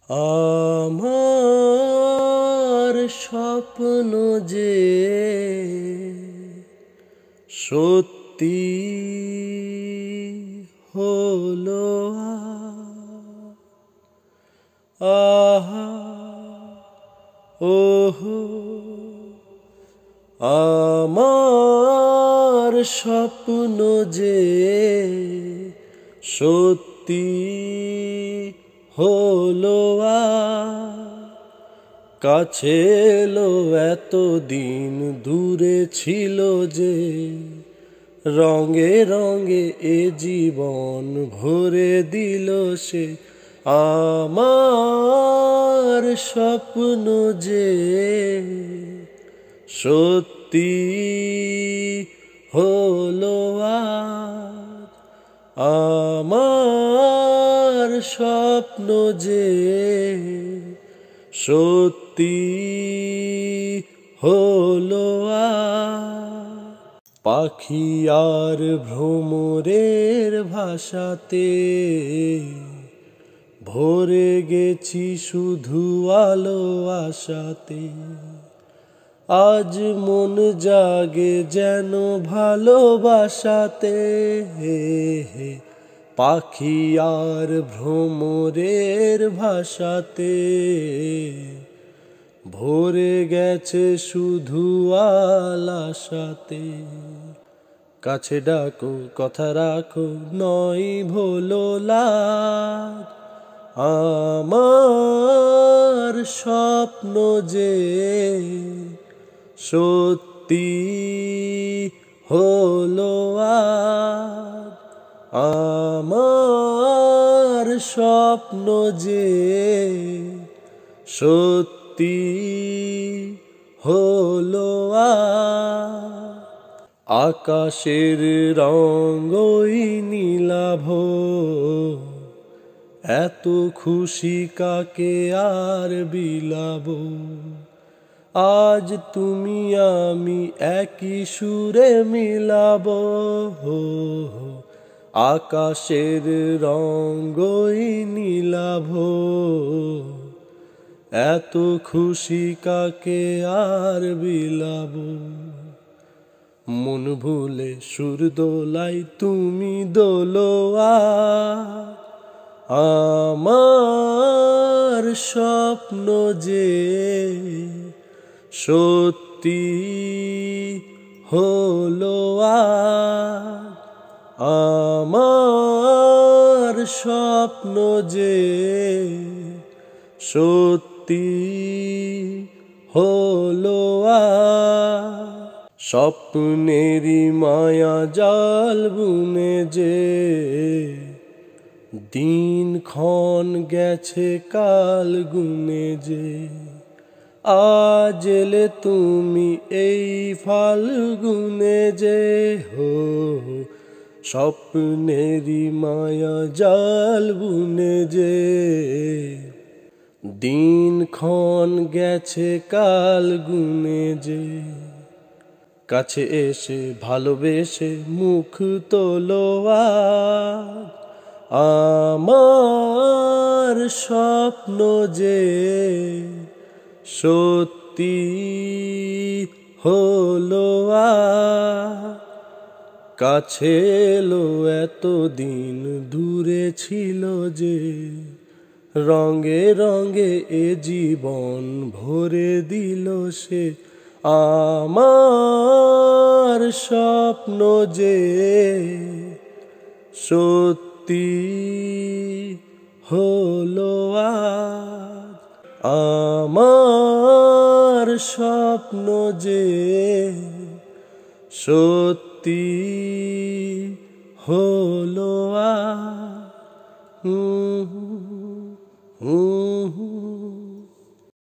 আমার স্বপ্ন যে সত্যি হলো আহা ওহো আমার স্বপ্ন যে সত্যি হলো কাছে এলো এতদিন দূরে ছিল যে রঙে রঙে এ জীবন ভরে দিল সে আমার স্বপ্ন যে সত্যি হলো আমার স্বপ্ন যে সত্যি হলো পাখি আর ভ্রমরের ভাষাতে ভরে গেছি শুধু আলো আশাতে আজ মন জাগে যেন ভালোবাসাতে পাখি আর ভ্রমরের ভাষাতে ভরে গেছে শুধু আলাসাতে কাছে ডাকো কথা রাখো নয় ভোলো লাগ আমার স্বপ্ন যে সত্যি হলো আমার স্বপ্ন যে সত্যি হলো আকাশের রঙই নীলাভ এত খুশি কাকে আর বিলাবো আজ তুমি আমি একই সুরে মিলাবো আকাশের রঙই নীলাভ এত খুশি কাকে আর বিলাবো মন ভুলে সুর দোলাই তুমি দোলোয়া আমার স্বপ্ন যে সত্যি হলো আমার স্বপ্ন যে সত্যি হলো স্বপ্নেরই মায়া জাল বুনে যে দিন ক্ষণ গেছে কাল গুনে যে আজ এলে তুমি এই ফাল্গুনে যে হো স্বপ্নেরই মায়া জাল বুনে যে দিন ক্ষণ গেছে কাল গুনে যে কাছে এসে ভালোবেসে মুখ তোলো আমার স্বপ্ন যে সত্যি হলো কাছে এলো এতদিন দূরে ছিল যে রঙে রঙে এ জীবন ভরে দিল সে আমার স্বপ্ন যে সত্যি হলো আমার স্বপ্ন যে সত্যি হলো